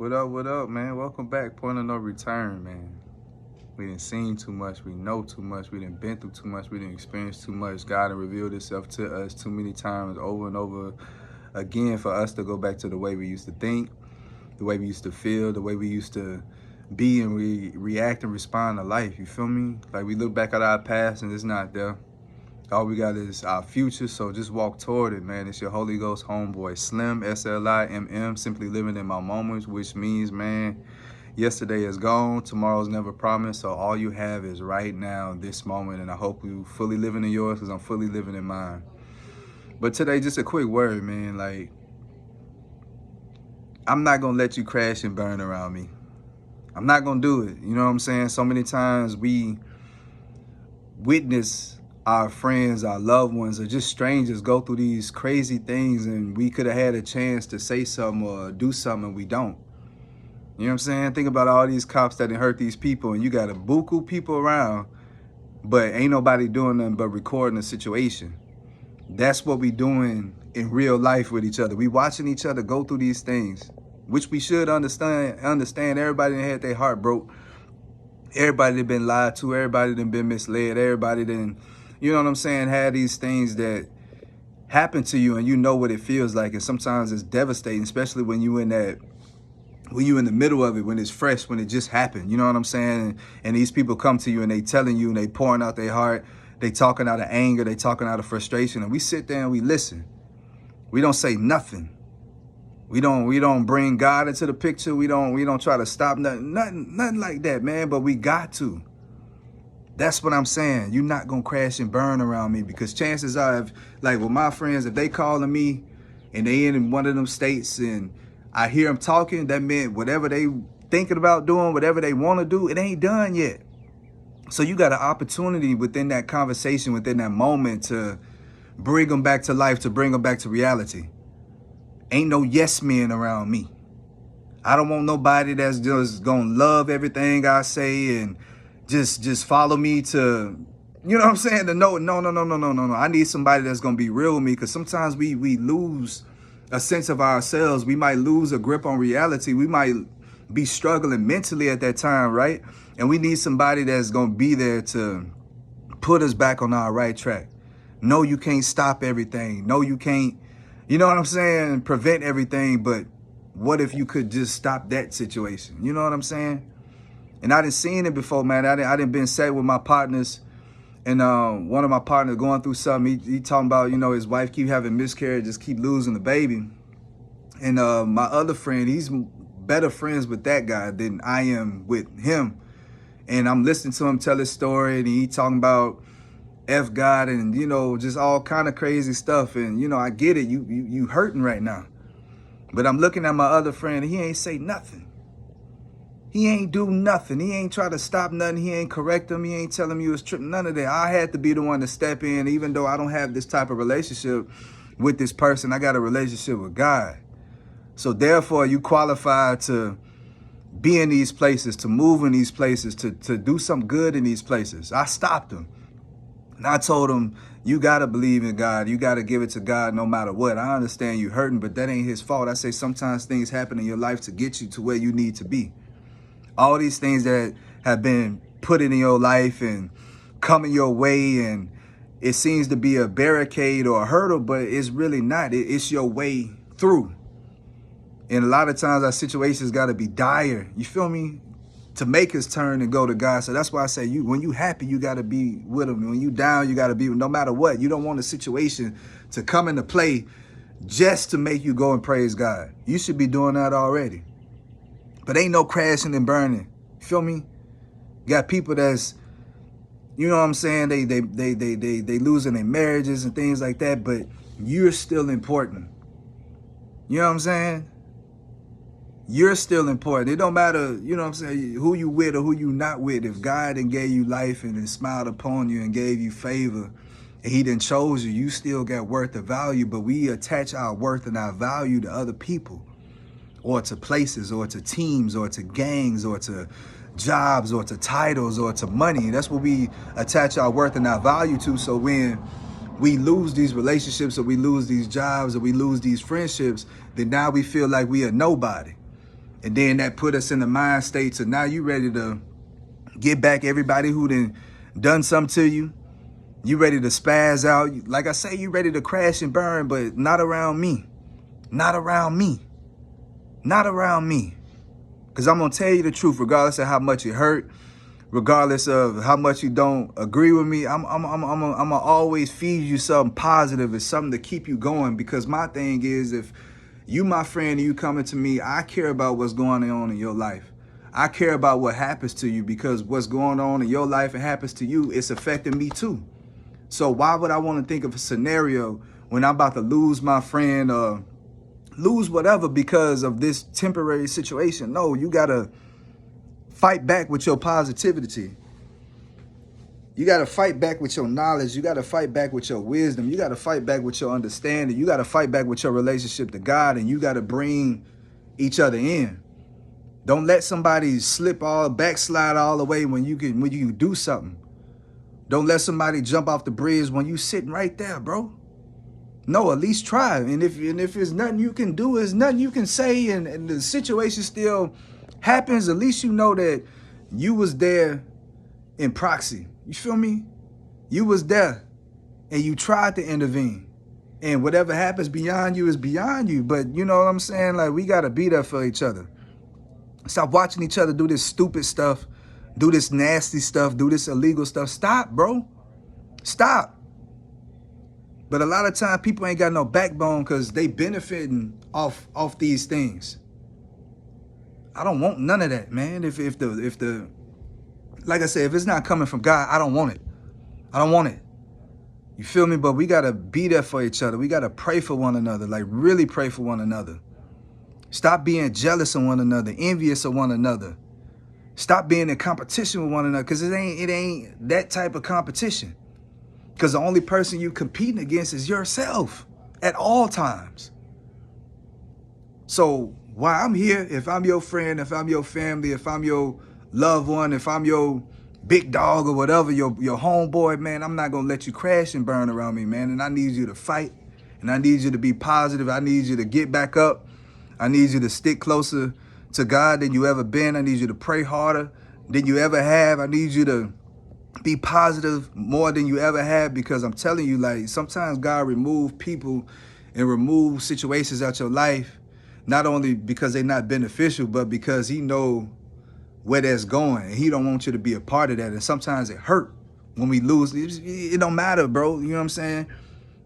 What up, man? Welcome back. Point of no return, man. We didn't seen too much. We know too much. We didn't been through too much. We didn't experience too much. God had revealed Himself to us too many times, over and over again, for us to go back to the way we used to think, the way we used to feel, the way we used to be and react and respond to life. You feel me? Like we look back at our past and it's not there. All we got is our future, so just walk toward it, man. It's your Holy Ghost homeboy, Slim, SLIMM, simply living in my moments, which means, man, yesterday is gone, tomorrow's never promised, so all you have is right now, this moment, and I hope you fully living in yours because I'm fully living in mine. But today, just a quick word, man, like, I'm not going to let you crash and burn around me. I'm not going to do it, you know what I'm saying? So many times we witness our friends, our loved ones, or just strangers go through these crazy things, and we could have had a chance to say something or do something, and we don't. You know what I'm saying? Think about all these cops that hurt these people, and you got a buku people around, but ain't nobody doing nothing but recording the situation. That's what we doing in real life with each other. We watching each other go through these things, which we should understand. Everybody that had their heart broke. Everybody that been lied to. Everybody that been misled. Everybody that, you know what I'm saying, had these things that happen to you, and you know what it feels like. And sometimes it's devastating, especially when you in the middle of it, when it's fresh, when it just happened. You know what I'm saying? And these people come to you and they telling you and they pouring out their heart. They talking out of anger. They talking out of frustration. And we sit there and we listen. We don't say nothing. We don't bring God into the picture. We don't try to stop nothing like that, man. But we got to. That's what I'm saying. You're not going to crash and burn around me, because chances are, if, like with my friends, if they calling me and they in one of them states and I hear them talking, that meant whatever they thinking about doing, whatever they want to do, it ain't done yet. So you got an opportunity within that conversation, within that moment, to bring them back to life, to bring them back to reality. Ain't no yes men around me. I don't want nobody that's just going to love everything I say and just follow me to, you know what I'm saying? No. I need somebody that's going to be real with me, because sometimes we lose a sense of ourselves. We might lose a grip on reality. We might be struggling mentally at that time, right? And we need somebody that's going to be there to put us back on our right track. No, you can't stop everything. No, you can't, you know what I'm saying, prevent everything. But what if you could just stop that situation? You know what I'm saying? And I done seen it before, man. I done been sat with my partners, and one of my partners going through something. He talking about, you know, his wife keep having miscarriages, keep losing the baby. And my other friend, he's better friends with that guy than I am with him. And I'm listening to him tell his story, and he talking about F God and, you know, just all kind of crazy stuff. And, you know, I get it. You hurting right now. But I'm looking at my other friend, and he ain't say nothing. He ain't do nothing. He ain't try to stop nothing. He ain't correct him. He ain't tell him he was tripping. None of that. I had to be the one to step in, even though I don't have this type of relationship with this person. I got a relationship with God. So therefore, you qualify to be in these places, to move in these places, to do some good in these places. I stopped him. And I told him, you got to believe in God. You got to give it to God no matter what. I understand you hurting, but that ain't his fault. I say sometimes things happen in your life to get you to where you need to be. All these things that have been put in your life and coming your way, and it seems to be a barricade or a hurdle, but it's really not. It's your way through. And a lot of times our situations got to be dire, you feel me, to make us turn and go to God. So that's why I say, when you happy, you got to be with him. When you down, you got to be with him, no matter what. You don't want a situation to come into play just to make you go and praise God. You should be doing that already. But ain't no crashing and burning. You feel me? You got people that's, you know what I'm saying, they losing their marriages and things like that, but you're still important. You know what I'm saying? You're still important. It don't matter, you know what I'm saying, who you with or who you not with. If God done gave you life and then smiled upon you and gave you favor, and he done chose you, you still got worth and value. But we attach our worth and our value to other people, or to places, or to teams, or to gangs, or to jobs, or to titles, or to money. That's what we attach our worth and our value to. So when we lose these relationships, or we lose these jobs, or we lose these friendships, then now we feel like we are nobody. And then that put us in the mind state to now you ready to get back everybody who done something to you. You ready to spaz out. Like I say, you ready to crash and burn, but not around me. Not around me. Not around me. Because I'm going to tell you the truth, regardless of how much it hurt, regardless of how much you don't agree with me, I'm gonna always feed you something positive and something to keep you going. Because my thing is, if you my friend and you coming to me, I care about what's going on in your life. I care about what happens to you, because what's going on in your life and happens to you, it's affecting me too. So why would I want to think of a scenario when I'm about to lose my friend or lose whatever because of this temporary situation? No, you got to fight back with your positivity. You got to fight back with your knowledge. You got to fight back with your wisdom. You got to fight back with your understanding. You got to fight back with your relationship to God, and you got to bring each other in. Don't let somebody backslide all the way when you can do something. Don't let somebody jump off the bridge when you sitting right there, bro. No, at least try. And if there's nothing you can do, there's nothing you can say, and the situation still happens, at least you know that you was there in proxy. You feel me? You was there and you tried to intervene. And whatever happens beyond you is beyond you. But you know what I'm saying? Like, we got to be there for each other. Stop watching each other do this stupid stuff, do this nasty stuff, do this illegal stuff. Stop, bro. Stop. But a lot of times people ain't got no backbone because they benefiting off these things. I don't want none of that, man. If the like I said, if it's not coming from God, I don't want it. I don't want it. You feel me? But we gotta be there for each other. We gotta pray for one another, like really pray for one another. Stop being jealous of one another, envious of one another. Stop being in competition with one another, because it ain't that type of competition. Because the only person you competing against is yourself at all times. So while I'm here, if I'm your friend, if I'm your family, if I'm your loved one, if I'm your big dog or whatever, your homeboy, man, I'm not going to let you crash and burn around me, man. And I need you to fight, and I need you to be positive. I need you to get back up. I need you to stick closer to God than you ever been. I need you to pray harder than you ever have. I need you to be positive more than you ever have, because I'm telling you, like, sometimes God remove people and remove situations out your life, not only because they're not beneficial, but because he know where that's going, and he don't want you to be a part of that. And sometimes it hurt when we lose. It don't matter, bro. You know what I'm saying?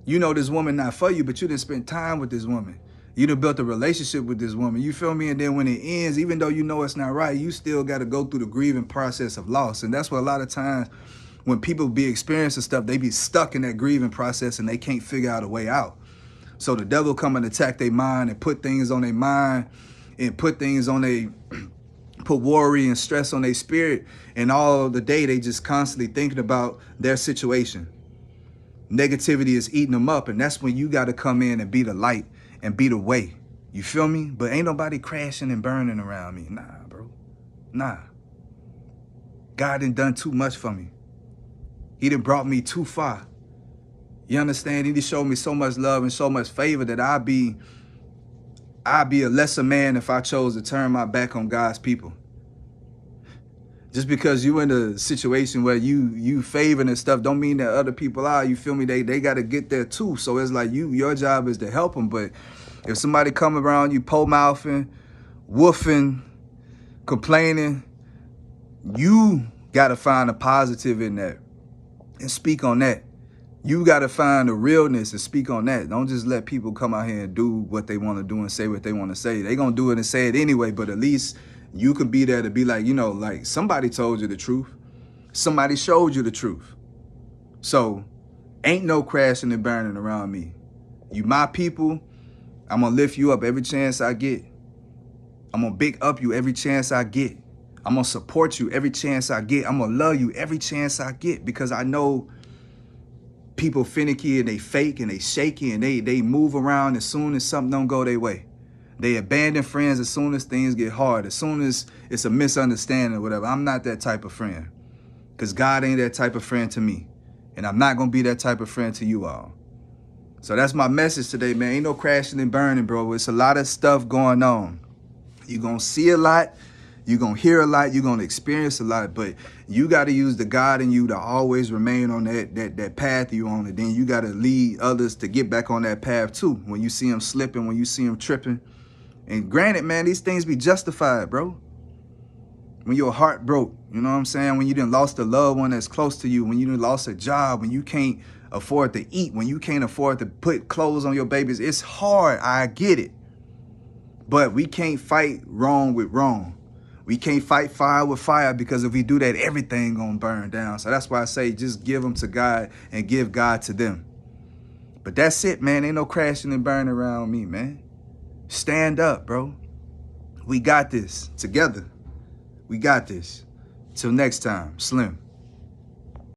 You know this woman not for you, but you didn't spend time with this woman. You done built a relationship with this woman. You feel me? And then when it ends, even though you know it's not right, you still got to go through the grieving process of loss. And that's what a lot of times when people be experiencing stuff, they be stuck in that grieving process and they can't figure out a way out. So the devil come and attack their mind and put things on their mind and put worry and stress on their spirit. And all the day they just constantly thinking about their situation. Negativity is eating them up. And that's when you got to come in and be the light and be the way. You feel me? But ain't nobody crashing and burning around me. Nah, bro. Nah. God done too much for me. He done brought me too far. You understand? He done showed me so much love and so much favor that I'd be a lesser man if I chose to turn my back on God's people. Just because you in a situation where you favoring and stuff don't mean that other people are. You feel me? They got to get there too. So it's like your job is to help them. But if somebody come around you po-mouthing, woofing, complaining, you got to find a positive in that and speak on that. You got to find the realness and speak on that. Don't just let people come out here and do what they want to do and say what they want to say. They going to do it and say it anyway, but at least you can be there to be like, like somebody told you the truth. Somebody showed you the truth. So ain't no crashing and burning around me. You my people. I'm going to lift you up every chance I get. I'm going to big up you every chance I get. I'm going to support you every chance I get. I'm going to love you every chance I get, because I know people finicky and they fake and they shaky and they move around as soon as something don't go their way. They abandon friends as soon as things get hard, as soon as it's a misunderstanding or whatever. I'm not that type of friend, because God ain't that type of friend to me. And I'm not going to be that type of friend to you all. So that's my message today, man. Ain't no crashing and burning, bro. It's a lot of stuff going on. You're going to see a lot. You're going to hear a lot. You're going to experience a lot. But you got to use the God in you to always remain on that path you're on. And then you got to lead others to get back on that path too. When you see them slipping, when you see them tripping. And granted, man, these things be justified, bro. When your heart broke, you know what I'm saying? When you done lost a loved one that's close to you, when you done lost a job, when you can't afford to eat, when you can't afford to put clothes on your babies, it's hard. I get it. But we can't fight wrong with wrong. We can't fight fire with fire, because if we do that, everything gonna burn down. So that's why I say just give them to God and give God to them. But that's it, man. Ain't no crashing and burning around me, man. Stand up, bro. We got this together. We got this. Till next time, Slim.